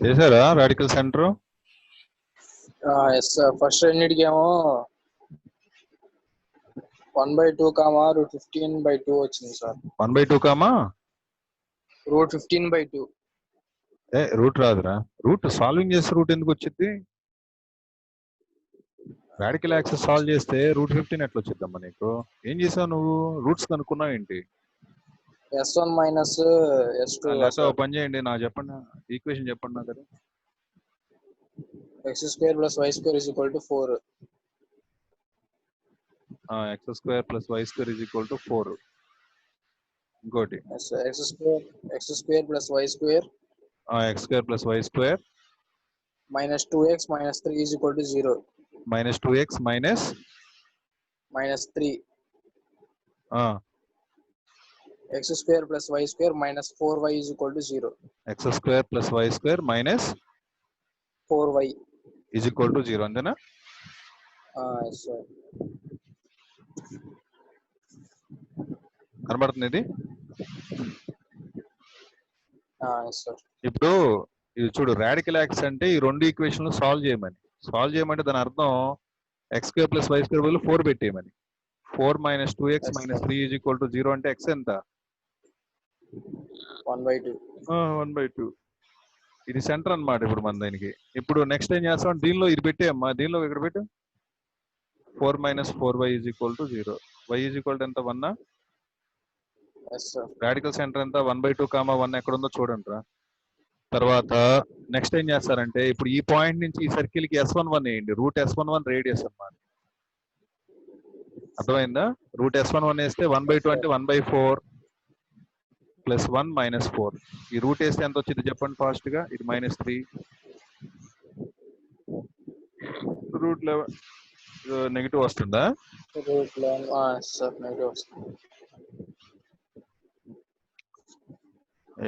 చేశారా radical centre? Yes sir. First రెండింటికేమో 1/2 comma √15/2 వచ్చింది సార్. 1/2 కామా √15/2. రూట్ రాదురా. రూట్ సాల్వింగ్ చేస్తే రూట్ ఎందుకు వచ్చింది? రాడికల్ యాక్సెస్ సాల్వ్ చేస్తే √15 ఎట్లా వచ్చిద్దమ్మా నీకు? ఏం చేసావు నువ్వు? రూట్స్ కనుక్కున్నావు ఏంటి? S1 minus S2. లేకపోతే ఓ పని చేయండి, నాకు చెప్పండి, ఈక్వేషన్ చెప్పండి నాకు. అది x² + y² = 4. x² + y² = 4. ఇంకోటి x² + y² x² + y² -2x - 3 = 0. -2x - -3 x² + y² -4y = 0. x² + y² -4y = 0 అంతేనా? Yes sir. కనబడుతుంది ఇది? Yes sir. ఇప్పుడు ఇది చూడు, రాడికల్ యాక్సెస్ అంటే ఈ రెండు ఈక్వేషన్లు సాల్వ్ చేయమంటే దాని అర్థం x² + y² బదులు 4 పెట్టేయమని. 4 - 2x - 3 = 0 అంటే x ఎంత? 1/2. 1/2. ఇది సెంటర్ అన్నమాట ఇప్పుడు మన దానికి. ఇప్పుడు నెక్స్ట్ ఏం చేస్తాం, దీనిలో ఇది పెట్టేయమ్మా, దీనిలో ఇక్కడ పెట్టు. 4 - 4y = 0. y ఎంత? 1. రాడికల్ సెంటర్ ఎంత? 1/2 కామా 1 ఎక్కడ ఉందో చూడండి రా. తర్వాత నెక్స్ట్ ఏం చేస్తారంటే, ఇప్పుడు ఈ పాయింట్ నుంచి ఈ సర్కిల్ కి S11 వేయండి. √S11 రేడియస్ అన్నమాట. అర్థమైందా? √S11 వేస్తే 1/2 అంటే 1/4 + 1 - 4. ఈ రూట్ వేస్తే ఎంత వచ్చింది చెప్పండి ఫాస్ట్ గా. ఇది -3 √11 నెగిటివ్ వస్తుందా?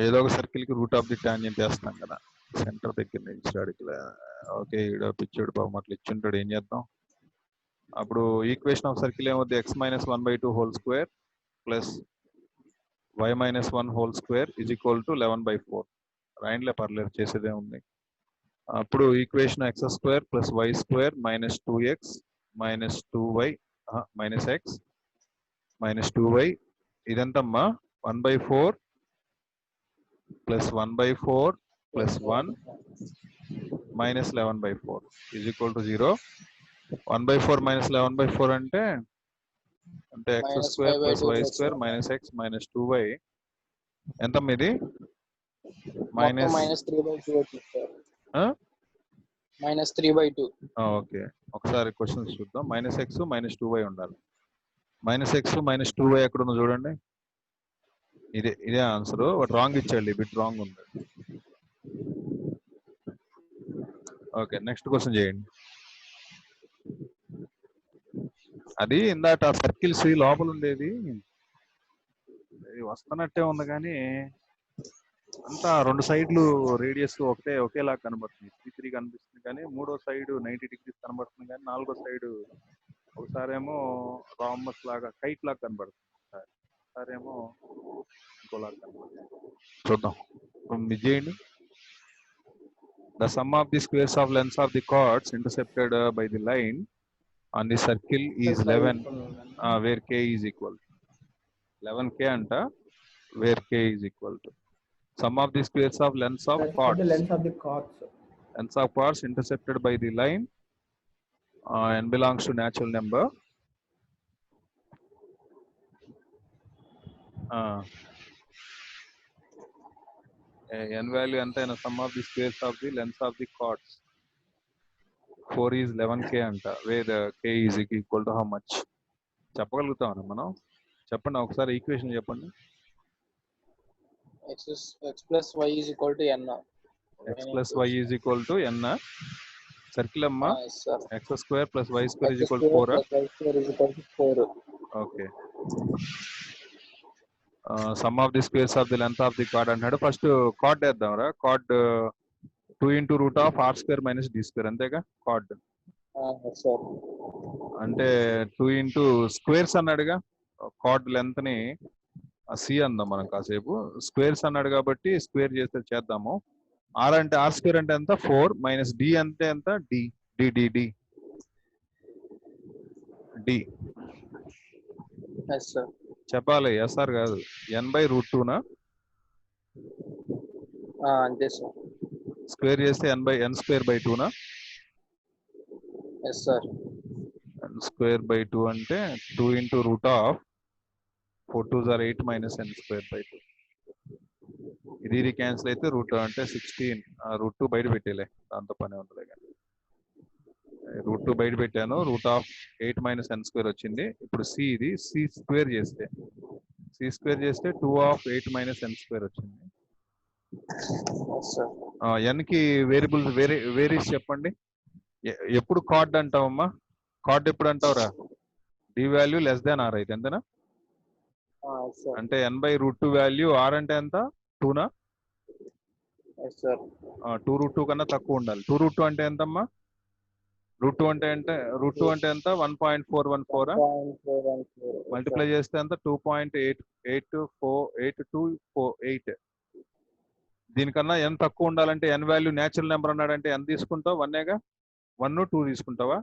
ఏదో ఒక సర్కిల్ కి రూట్ ఆఫ్ ది టాంజెంట్ వేస్తున్నాం కదా సెంటర్ దగ్గర నుంచి రాడికల్. ఓకే, ఈడ పిచ్చాడు పాపం, అట్లా ఇచ్చుంటాడు, ఏం చేద్దాం. అప్పుడు ఈక్వేషన్ ఆఫ్ సర్కిల్ ఏమవుతుంది? x - 1/2 whole square plus y - 1 whole square = 11/4. రాయండిలే, పర్లేదు, చేసేదే ఉంది. అప్పుడు equation x² + y² -2x - 2y -x -2y ఇదంతమ్మా 1/4 + 1/4 + 1 -11/4 = 0. 1/4 - 11/4 అంటే x² + y² -x -2y ఎంతమ్మా ఇది? -3/2. ఓకే, ఒకసారి క్వశ్చన్స్ చూద్దాం. -x -2y ఉండాలి. -x -2y ఎక్కడ ఉందో చూడండి. ఇదే ఆన్సర్. బట్ రాంగ్ ఇచ్చాడు, బిట్ రాంగ్ ఉంది. ఓకే, నెక్స్ట్ క్వశ్చన్ చేయండి. అది ఇందాక సర్కిల్స్ లోపల ఉండేది వస్తున్నట్టే ఉంది, కానీ అంతా రెండు సైడ్లు రేడియస్ ఒకేలా కనబడుతుంది. 3 కనిపిస్తుంది, కానీ మూడో సైడ్ 90 degrees కనబడుతుంది, కానీ నాలుగో సైడ్ ఒకసారేమో రాంబస్ లాగా కైట్ లాగా కనబడుతుంది, ఒకసారేమో ఇంకోలాగా కనబడుతుంది. చూద్దాం, ఇది చేయండి. The sum of the squares of lengths of the chords intercepted by the line on the circle is 11, where k is equal to 11k anta, where k is equal to sum of the squares of lengths of chords. The length of the chords. Lengths of chords intercepted by the line n belongs to natural number. n value anta in sum of the squares of the lengths of the chords. 4 is 11k anta, where k is equal to how much? చెప్పగలుగుతామా మనం? చెప్పండి ఒకసారి equation చెప్పండి. x + y = n. x + y = n. Circle అమ్మా x² + y² = 4. Okay, some of the squares of the length of the card అంటాడు. First card వేద్దాం రా. Card 2 × √r² - d², అంతేగా card అంటే 2 × స్క్వేర్స్ అన్నాడుగా. కార్డ్ లెంత్ ని సి అందాం మనం కాసేపు. స్క్వేర్స్ అన్నాడు కాబట్టి స్క్వేర్ చేస్తే చేద్దాము. ఆర్ అంటే ఆర్ స్క్వేర్ అంటే ఎంత 4 మైనస్ డి అంటే ఎంత D D D D D yes sir. చెప్పాలి ఎస్ఆర్ కాదు. n/√2 అంతే సార్. స్క్వేర్ చేస్తే n/n²/2 ఎస్ సార్. n²/2 అంటే 2 into root of 4 2s are 8 minus n²/2. ఇది క్యాన్సిల్ అయితే రూట్ అంటే 16 √2 బయట పెట్టేలే, దాంతో పని ఉండలే. కానీ √2 బయట పెట్టాను. రూట్ ఆఫ్ 8 minus n² వచ్చింది. ఇప్పుడు సి ఇది సి స్క్వేర్ చేస్తే 2 of 8 minus n² వచ్చింది. Yes sir. ఎన్ కి వేరియబుల్ వేరీస్ చెప్పండి. ఎప్పుడు కార్డ్ అంటావమ్మా? కార్డ్ ఎప్పుడు అంటావురా? D value less than R అయితే ఎంతనా? Yes sir. అంటే n/√2 వాల్యూ ఆర్ అంటే ఎంత 2నా? Yes sir. 2√2 కన్నా తక్కువ ఉండాలి. 2√2 అంటే ఎంతమ్మా? √2 అంటే ఎంత 1.414 మల్టిప్లై చేస్తే ఎంత 2.88248. దీనికన్నా n తక్కువ ఉండాలంటే n వాల్యూ న్యాచురల్ నెంబర్ అన్నాడంటే n తీసుకుంటావు? 1ఏగా, 1 2 తీసుకుంటావా?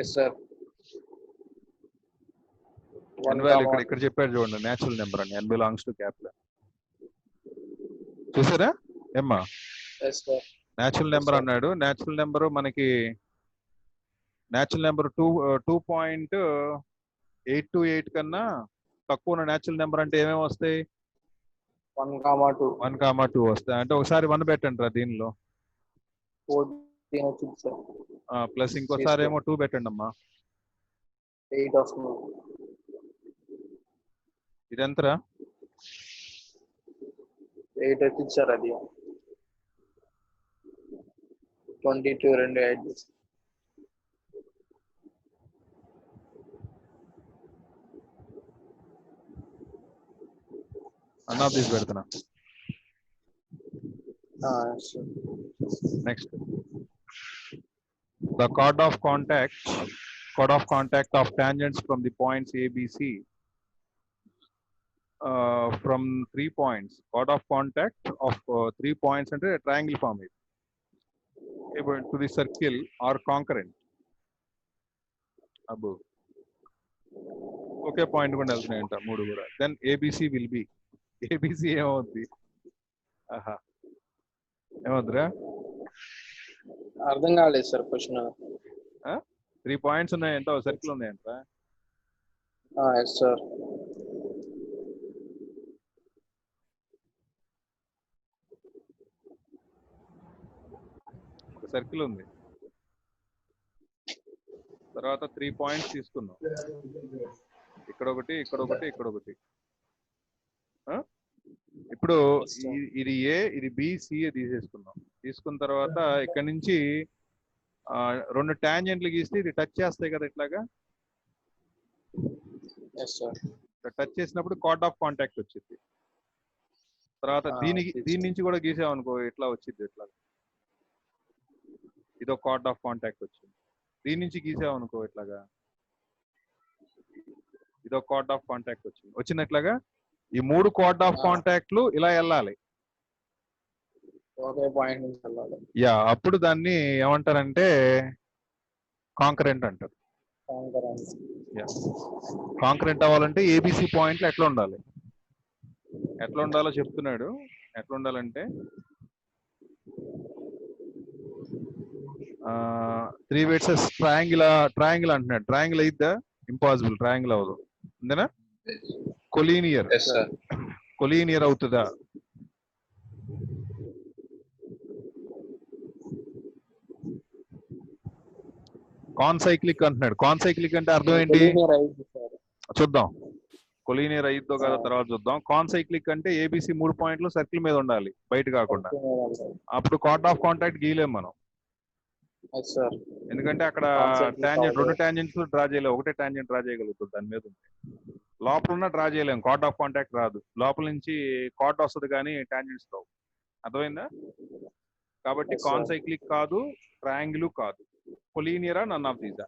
Yes sir. n వాల్యూ ఇక్కడ చెప్పాడు చూడండి, న్యాచురల్ నెంబర్ అని n బిలాంగ్స్ టు క్యాపిటల్. చూసారా ఏమ్మా? Yes sir. న్యాచురల్ నెంబర్ అన్నాడు. న్యాచురల్ నెంబర్ మనకి న్యాచురల్ నెంబర్ 2.828 కన్నా తక్కువ ఉన్న న్యాచురల్ నెంబర్ అంటే ఏమేమి వస్తాయి? 1,2 వస్తాయి. అంటే ఒకసారి 1 పెట్టండి రా దీనిలో, 14 వచ్చింది సార్. ప్లస్ ఇంకోసారి ఏమో 2 పెట్టండి అమ్మా. 8 వస్తుంది. ఇది ఎంతరా? 8 వచ్చింది సార్. అది 22 2 8. అన్నా తీసి పెడుతున్నా. Next the chord of contact of tangents from the points A, B, C from 3 points. Chord of contact of 3 points అంటే triangle form ఇది. To the circle are concurrent. అబ్బో ఒకే పాయింట్ కూడా వెళ్తున్నాయంట 3 కూడా. Then ABC will be. ABC ఏమవుద్ది? ఆహా ఏమవుద్దిరా? అర్థం కాలేదు సార్ క్వశ్చన్. 3 పాయింట్స్ ఉన్నాయంట, సర్కిల్ ఉన్నాయంట. Yes sir. ఒక సర్కిల్ ఉంది, తర్వాత 3 పాయింట్స్ తీసుకున్నాం. ఇక్కడ ఒకటి, ఇక్కడ ఒకటి, ఇక్కడ ఒకటి. ఇప్పుడు ఇది ఏ, ఇది బి, సి తీసేసుకున్నాం. తీసుకున్న తర్వాత ఇక్కడ నుంచి 2 టాంజెంట్లు గీస్తే ఇది టచ్ చేస్తాయి కదా ఇట్లాగా. టచ్ చేసినప్పుడు కార్డ్ ఆఫ్ కాంటాక్ట్ వచ్చింది. తర్వాత దీని నుంచి కూడా గీసామనుకో ఇట్లా వచ్చింది. ఇట్లా ఇదో కార్డ్ ఆఫ్ కాంటాక్ట్ వచ్చింది. దీని నుంచి గీసామనుకో ఇట్లాగా ఇదో కార్డ్ ఆఫ్ కాంటాక్ట్ వచ్చినట్లాగా ఈ 3 కార్డ్ ఆఫ్ కాంటాక్ట్లు ఇలా వెళ్ళాలి. యా, అప్పుడు దాన్ని ఏమంటారంటే కాంకరెంట్ అంటారు. కాంకరెంట్ అవ్వాలంటే ఏబిసి పాయింట్లు ఎట్లా ఉండాలి? ఎట్లా ఉండాలో చెప్తున్నాడు. ఎట్లా ఉండాలంటే 3 verses ట్రయాంగిల్ అంటున్నాడు. ట్రయాంగిల్ అయిద్దా? ఇంపాసిబుల్, ట్రయాంగిల్ అవ్వదు. అంతేనా? కొలీనియర్ అవుతుందా? కాన్సైక్లిక్ అంటున్నాడు. కాన్సైక్లిక్ అంటే అర్థం ఏంటి చూద్దాం. కొలీనియర్ అయిద్దో కదా తర్వాత చూద్దాం. కాన్సైక్లిక్ అంటే ఏబిసి 3 పాయింట్లు సర్కిల్ మీద ఉండాలి, బయట కాకుండా. అప్పుడు కార్డ్ ఆఫ్ కాంటాక్ట్ గీయలేం మనం, ఎందుకంటే అక్కడ టాంజెంట్ 2 టాంజెంట్స్ డ్రా చేయలేము, ఒకటే టాంజెంట్ డ్రా చేయగలుగుతుంది దాని మీద ఉంది. లోపల ఉన్న డ్రా చేయలేము, కార్డ్ ఆఫ్ కాంటాక్ట్ రాదు. లోపల నుంచి కార్డ్ వస్తుంది కానీ టాంజెంట్స్ రావు. అర్థమైందా? కాబట్టి కాన్సైక్లిక్ కాదు, ట్రయాంగిల్ కాదు. కొలీనియరా నన్ ఆఫ్ దీస్.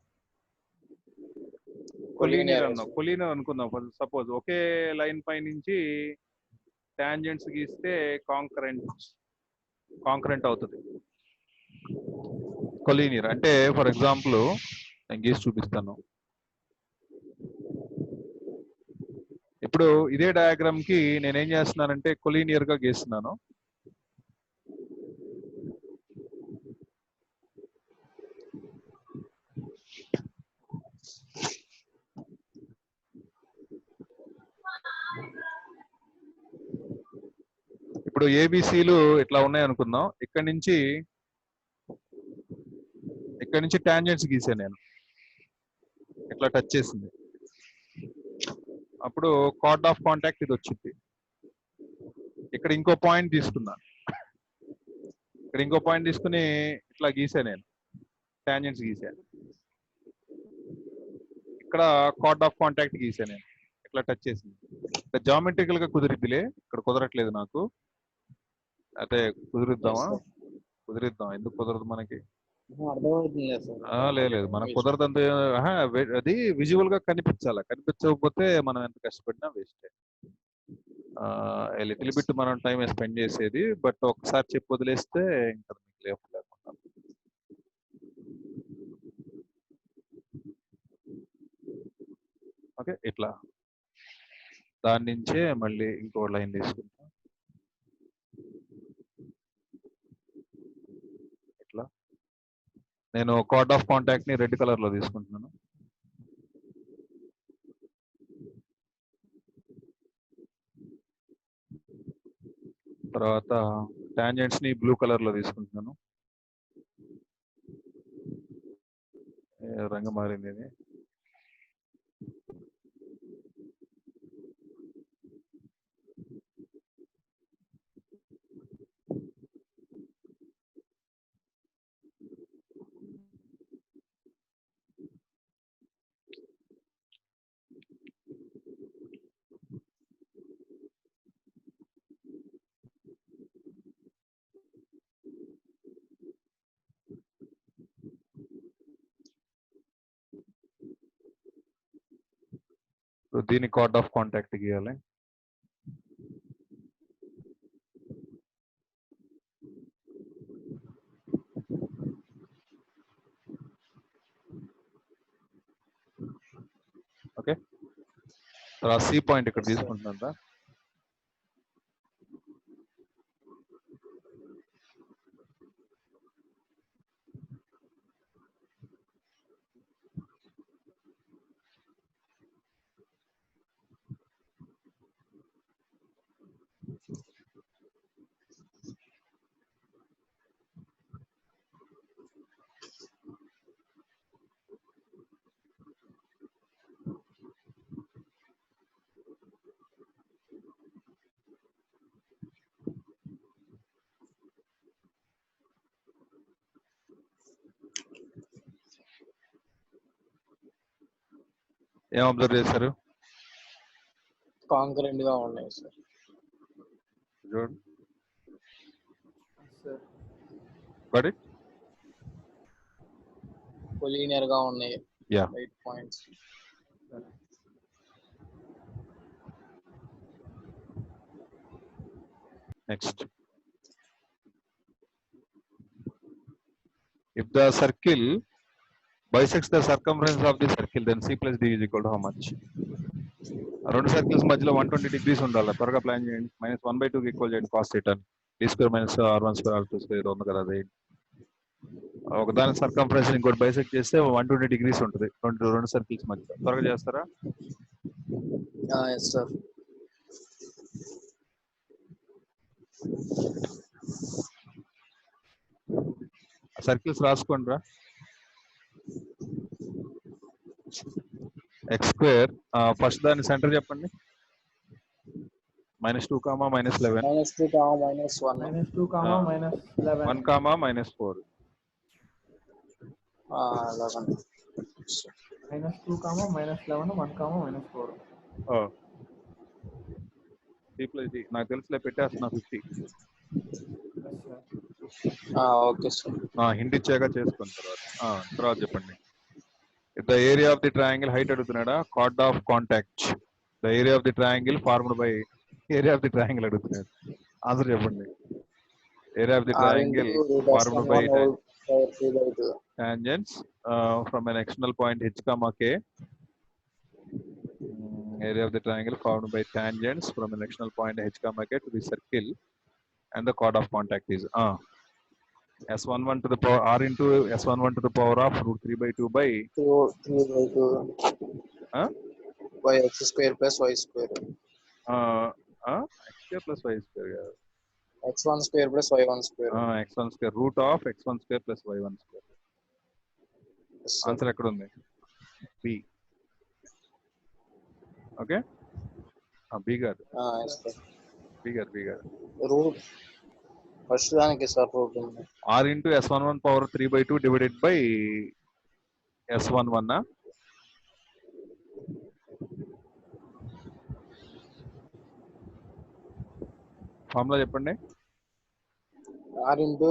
కొలీనియర్ అన్నావు, కొలీనియర్ అనుకుందాం. సపోజ్ ఒకే లైన్ పై నుంచి టాంజెంట్స్ గీస్తే కాంకరెంట్ అవుతుంది. కొలీనియర్ అంటే ఫర్ ఎగ్జాంపుల్ నేను గీసి చూపిస్తాను. ఇప్పుడు ఇదే డయాగ్రామ్ కి నేనేం చేస్తున్నానంటే కొలీనియర్ గా గీస్తున్నాను. ఇప్పుడు ఏబిసిలు ఇట్లా ఉన్నాయి అనుకుందాం. ఇక్కడ నుంచి టాంజెంట్స్ గీసాను నేను, ఇట్లా టచ్ చేసింది. అప్పుడు కార్డ్ ఆఫ్ కాంటాక్ట్ ఇది వచ్చింది. ఇక్కడ ఇంకో పాయింట్ తీసుకుని ఇట్లా గీసాను నేను, టాంజెంట్స్ గీసాను. ఇక్కడ కార్డ్ ఆఫ్ కాంటాక్ట్ గీసాను నేను, ఇట్లా టచ్ చేసింది. ఇక్కడ జామెట్రికల్ గా కుదిరిద్దిలే, ఇక్కడ కుదరట్లేదు నాకు. అయితే కుదిరిద్దాం, ఎందుకు కుదరదు మనకి? లేదు మనకు కుదరదంత. అది విజువల్ గా కనిపించకపోతే మనం ఎంత కష్టపడినా వేస్ట్. లిటిల్ బిట్ మనం టైం స్పెండ్ చేసేది, బట్ ఒకసారి చెప్పి వదిలేస్తే ఇంకా లేకుండా. ఓకే, ఇట్లా దాని నుంచే మళ్ళీ ఇంకో లైన్ తీసుకుంటాం. ఇట్లా నేను కార్డ్ ఆఫ్ కాంటాక్ట్ ని రెడ్ కలర్ లో తీసుకుంటున్నాను. తర్వాత టాంజెంట్స్ ని బ్లూ కలర్ లో తీసుకుంటున్నాను. రంగు మారింది ఇది. దీని కార్డ్ ఆఫ్ కాంటాక్ట్ గీయాలి. ఓకే, తర్వాత సి పాయింట్ ఇక్కడ తీసుకుంటున్నా. ఏం అబ్జర్వ్ చేశారు? కాంకరెంట్ గా ఉన్నాయి sir. Good. But it collinear గా ఉన్నాయి. Yeah, 8 points. Next. If the circle bisects the circumference of the circle, then c plus d is equal to how much? రెండు సర్కిల్స్ మధ్యలో 120 degrees ఉండాలి. త్వరగా ప్లాన్ చేయండి. -1/2 కి ఈక్వల్ చేయండి cos θ. d² - r1² r2² ఉంది కదా, అది ఒకదాని సర్కంఫరెన్స్ ఇంకోటి బైసెక్ట్ చేస్తే 120 degrees ఉంటుంది రెండు సర్కిల్స్ మధ్యలో. త్వరగా చేస్తారా? yes sir. సర్కిల్స్ రాసుకోండి రా. x², ఫస్ట్ దాని సెంటర్ చెప్పండి. -2, -11. -2, -1. -2, -11. 1, -4. 11. -2, -11, 1, -4. c plus d నాకు తెలుసులే, పెట్టేస్తున్నా 50. Okay sir. హింట్ ఇచ్చాక చేసుకున్న తర్వాత చెప్పండి. The area of the triangle height అడుగుతున్నాడా, chord of contact. The area of the triangle formed by area of the triangle అడుగుతున్నాడు. ఆన్సర్ చెప్పండి. Area of the R into triangle root of formed by 1 whole power 3/2. tangents from an external point h comma k. Area of the triangle formed by tangents from an external point h comma k to the circle, and the chord of contact is s11 to the power r into s11 to the power of root 3/2 by 3/2 by x square plus y square. x square plus y square. x1 square plus y1 square. x1 square root of x1 square plus y1 square. Yes, sir. Answer ఎక్కడ ఉంది? B. Okay, B గారు, Yes, sir. B గారు. Route first దానికి sir route ఉంది. r into s11 power 3/2 divided by s11 formula చెప్పండి. r into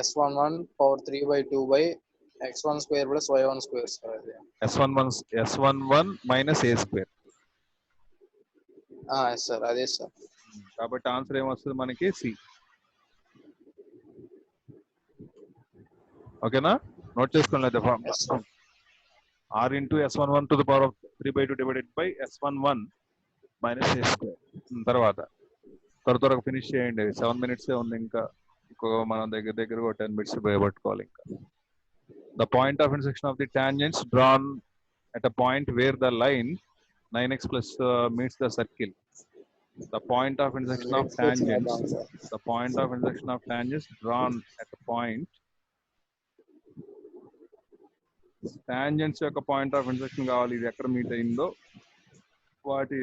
s11 power 3/2 by x1 square plus y1 square sir అది. s11 minus a square. Yes sir, అదే sir. కాబట్టి answer ఏమొస్తుంది మనకి? C. ఓకేనా, note చేసుకోండి. Yes, sir. r into s11 to the power of 3/2 divided by s11 minus a square. తర్వాత త్వరగా finish చేయండి. 7 minutes ఉంది ఇంకా. మనం దగ్గర 10 minutes పట్టుకోవాలి ఇంకా. The point of intersection of the tangents drawn at a point where the line 9x plus meets the circle. The point of intersection of tangents. The point of intersection of tangents drawn at a point. Tangents యొక్క point of intersection కావాలి. ఇది ఎక్కడ meet అయిందో వాటి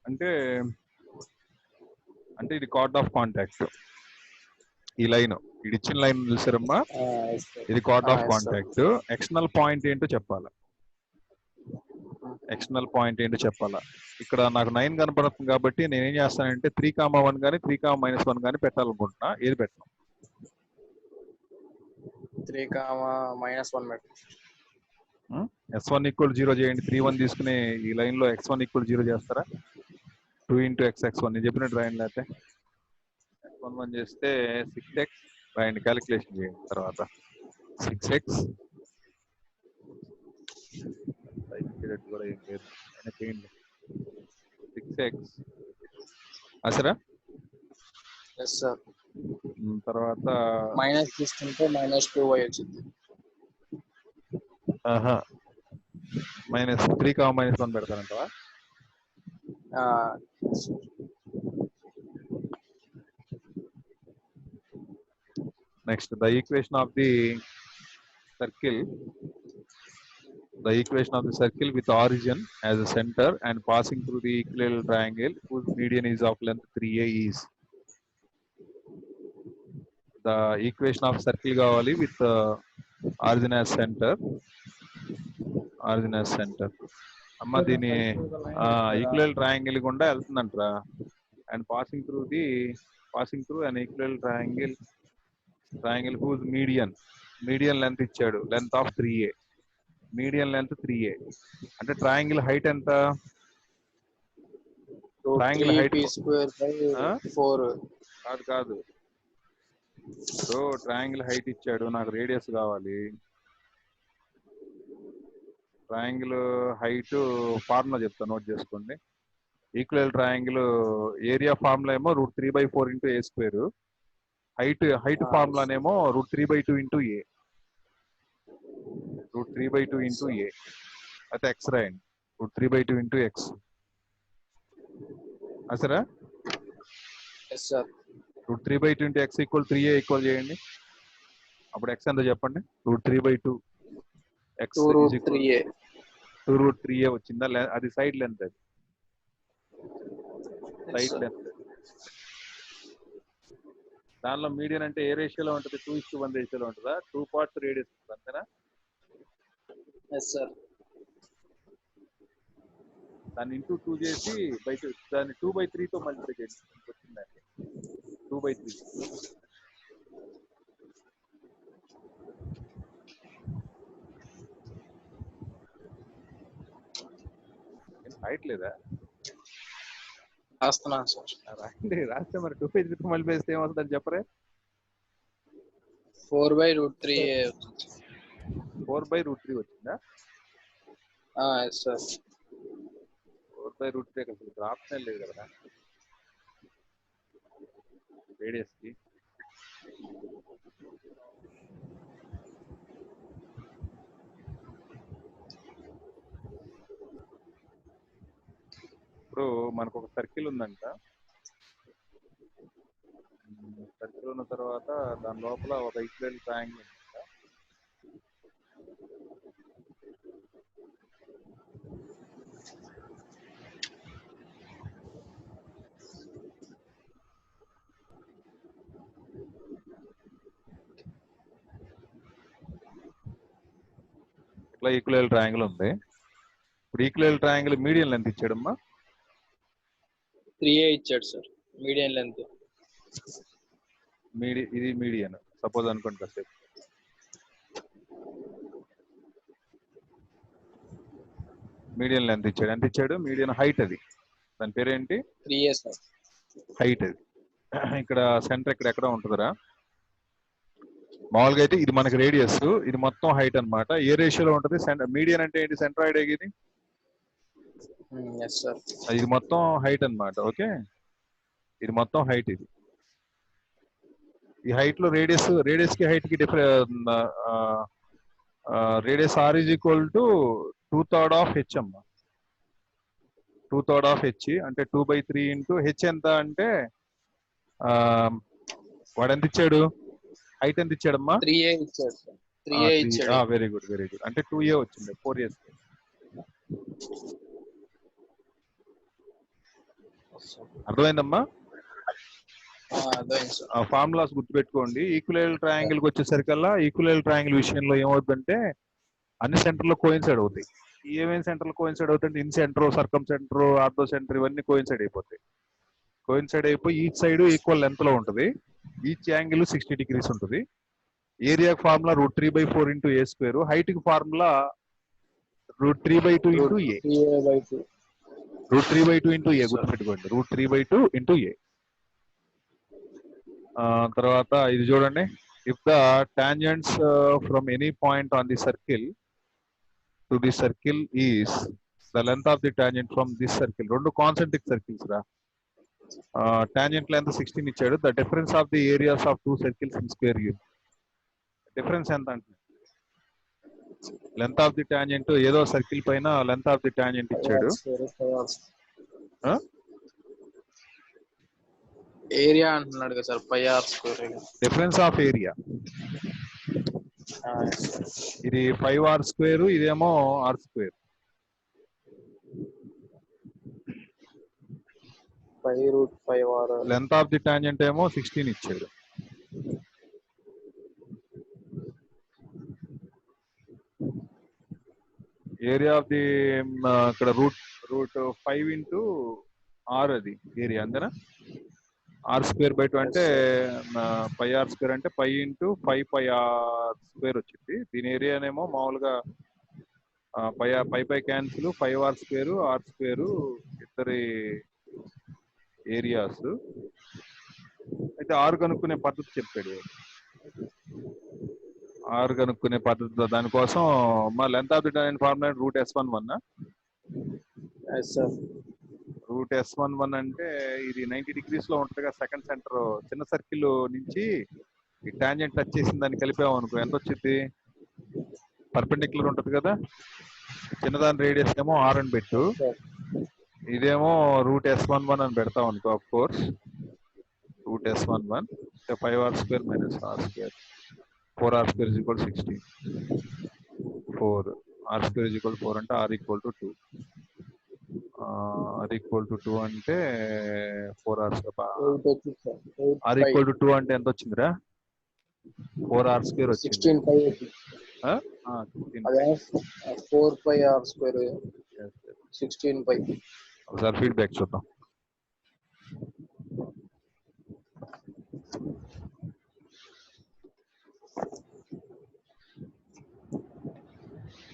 అంటే ఇది card of contact. ఈ line, ఇది ఇచ్చిన లైన్ చూసారమ్మా, ఇది card of contact. External point ఏంటో చెప్పాలా, ఇక్కడ నాకు 9 కనపడుతుంది కాబట్టి నేను ఏం చేస్తానంటే 3,1 కానీ 3,-1 కానీ పెట్టాలనుకుంటున్నా. ఏది పెట్టాను? 3,-1 s1 = 0 చేయండి. 3,1 తీసుకుని ఈ లైన్ లో x1 = 0 చేస్తారా? 2 into x(x1) నేను చెప్పినట్టు రాయండి. లేకపోతే x11 చేస్తే 6x రాయండి, క్యాలిక్యులేషన్ చేయండి. తర్వాత 6x కూడా ఏం లేదు, 6x అసరా. తర్వాత మైనస్ తీసుకుంటే -2y వచ్చింది. -3,-1 పెడతారంటవా? Next, the equation of the circle with origin as a center and passing through the equilateral triangle whose median is of length 3a is. The equation of circle కావాలి with origin as center. అమ్మ దీని equal triangle గుండా వెళ్తుందంటరా. And passing through an equilateral triangle whose median length ఇచ్చాడు, length of 3a. Median length 3a అంటే triangle height ఎంత? Triangle height కాదు. So triangle height ఇచ్చాడు, నాకు రేడియస్ కావాలి. ట్రయాంగిల్ హైట్ ఫార్ములా చెప్తా, నోట్ చేసుకోండి. ఈక్వల్ ట్రయాంగిల్ ఏరియా ఫార్ములా ఏమో √3/4 into a square. హైట్ ఫార్ములానేమో √3/2 into a. √3/2 into a అయితే x రాయండి. √3/2 into x Aasara. √3/2 into x = 3a equal చేయండి. అప్పుడు x ఎంత చెప్పండి? √3/2 x 2√3a వచ్చిందా? అది సైడ్ లెంత్. అది సైడ్ లెంత్. దానిలో మీడియన్ అంటే ఏ రేషియోలో ఉంటుంది? 2:1 రేషియోలో ఉంటుందా? 2 parts రేడియస్ ఉంటుంది, అంతేనా? దాన్ని ఇంటూ 2 చేసి దాన్ని 2/3తో మల్టిప్లై చేసి వచ్చిందండి. 2/3. రాయట్లేదా? రాస్తున్నాను సార్. రాయండి. రాస్తే మరి 2 బై 3 మళ్ళీ వేస్తే ఏమవుతుందని చెప్పరే? 4/√3 4/√3 వచ్చిందా? Yes sir. 4/√3 అసలు ఆప్షన్ లేదు కదా రేడియస్ కి. ఇప్పుడు మనకు ఒక సర్కిల్ ఉందంట. సర్కిల్ ఉన్న తర్వాత దాని లోపల ఒక ఈక్వల్ ట్రయాంగిల్ ఉందంట. ఇట్లా ఈక్వల్ ట్రయాంగిల్ ఉంది. ఇప్పుడు ఈక్వల్ ట్రయాంగిల్ మీడియం లెంత్ ఇచ్చాడమ్మా. 3A ఇచ్చాడు సార్ మీడియం లెంత్. ఇది మీడియన్ సపోజ్ అనుకోండి కాసేపు. మీడియం లెంత్ ఇచ్చాడు. ఎంత ఇచ్చాడు? Medium height. అది దాని పేరేంటి? 3A sir. హైట్. అది ఇక్కడ సెంటర్ ఇక్కడ ఎక్కడ ఉంటుందిరా? మామూలుగా అయితే ఇది మనకి రేడియస్, ఇది మొత్తం హైట్ అన్నమాట. ఏ రేషియోలో ఉంటుంది? మీడియన్ అంటే ఏంటి? సెంట్రాయిడ్ ఇది. ఇది మొత్తం హైట్ అన్నమాట. ఓకే, ఇది మొత్తం హైట్. ఇది ఈ హైట్ లో రేడియస్ కి హైట్ కి radius R is equal to 2/3 of H అమ్మా. 2/3 ఆఫ్ హెచ్ అంటే 2/3 ఇంటూ హెచ్ ఎంత అంటే వాడు ఎంత ఇచ్చాడు? హైట్ ఎంత ఇచ్చాడమ్మా? 3A ఇచ్చాడు సార్. 3A ఇచ్చాడు. Very good very good. అంటే 2A వచ్చింది. 4 years. అర్థమైందమ్మా? ఫార్ములాస్ గుర్తుపెట్టుకోండి. ఈక్వల్ ట్రయాంగిల్ కి వచ్చేసరికల్లా ఈక్వల్ ట్రయాంగిల్ విషయంలో ఏమవుతుందంటే అన్ని సెంటర్లో కోయిన్సైడ్ అవుతాయి. ఏమేమి సెంటర్లో కోయిన్సైడ్ అవుతాయంటే incentre, circumcentre, orthocentre ఇవన్నీ కోయిన్సైడ్ అయిపోతాయి. కోయిన్సైడ్ అయిపోయి ఈచ్ సైడ్ ఈక్వల్ లెంత్ లో ఉంటుంది. ఈచ్ యాంగిల్ 60 degrees ఉంటుంది. Area formula √3/4 into a square. Height కి formula √3/2 into a. √3/2 into a గుర్తుపెట్టుకోండి. √3/2 ఇంటూ ఏ. తర్వాత ఇది చూడండి. If the tangents from any point on the circle to the circle is the length of the tangent from this circle. రెండు concentric circles రా. Tangent length 16 ఇచ్చాడు. The difference of the areas of 2 circles in square unit. Difference ఎంత అంటే length of the tangent ఏదో circle పైన length of the tangent ఇచ్చాడు. Area అంటున్నాడు కదా sir, πr². Difference of area. ఇది 5r², ఇదేమో r². 5√5r. Length of the tangent ఏమో 16 ఇచ్చాడు. ఏరియా ఆఫ్ ది ఇక్కడ √5 ఇంటూ r అది ఏరియా అంతేనా? r²/2 అంటే πr² అంటే π ఇంటూ 5πr² వచ్చింది. దీని ఏరియానేమో మామూలుగా పై క్యాన్సిల్ 5r², r² ఇద్దరి ఏరియాస్. అయితే ఆరు కనుక్కునే పద్ధతి చెప్పాడు. ఆరు కనుక్కునే పద్ధతి దానికోసం మా length of the tangent formula √S11. √S11 అంటే ఇది 90 degrees లో ఉంటుంది కదా సెకండ్ సెంటర్. చిన్న సర్కిల్ నుంచి ఈ టాంజెంట్ టచ్ చేసిన దాన్ని కలిపాము అనుకో ఎంత వచ్చింది? పర్పెండిక్యులర్ ఉంటుంది కదా. చిన్నదాని రేడియస్ ఏమో r అని పెట్టు, ఇదేమో √S11 అని పెడతాం అనుకో. Of course √S11 5r² - r². 4r² = 16. 4 r² = 4 అంటే r = 2. r = 2 అంటే 4r². r = 2 అంటే ఎంత వచ్చిందిరా? 4r² వచ్చింది. 16π. 4πr². 16π. ఒకసారి ఫీడ్బ్యాక్ చూద్దాం.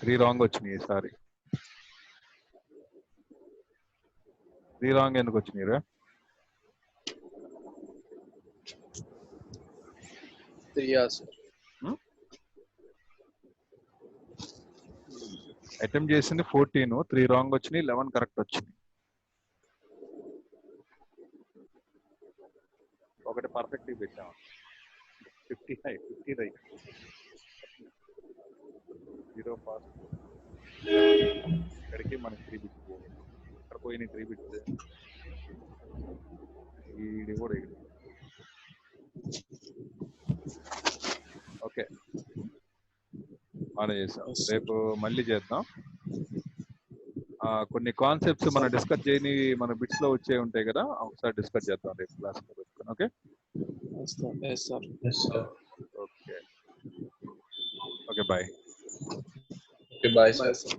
త్రీ రాంగ్ వచ్చినాయి ఈసారి. 3 రాంగ్ ఎందుకు వచ్చినాయి? అటెంప్ట్ చేసింది 14, 3 రాంగ్ వచ్చినాయి, 11 కరెక్ట్ వచ్చినాయి. ఒకటి పర్ఫెక్ట్ పెట్టాము. 50 రైట్. 0 ఫాస్ట్. ఇక్కడికి మనకి 3 బిట్స్ పోయింది. ఇక్కడ పోయిన 3 బిట్స్ ఇది కూడా ఇది. ఓకే, బాగా చేసాం. రేపు మళ్ళీ చేద్దాం. కొన్ని కాన్సెప్ట్స్ మనం డిస్కస్ చేయని మన బిట్స్ లో వచ్చే ఉంటాయి కదా, ఒకసారి డిస్కస్ చేద్దాం రేపు క్లాస్ లో పెట్టుకుని. Okay okay okay, bye. Bye sir.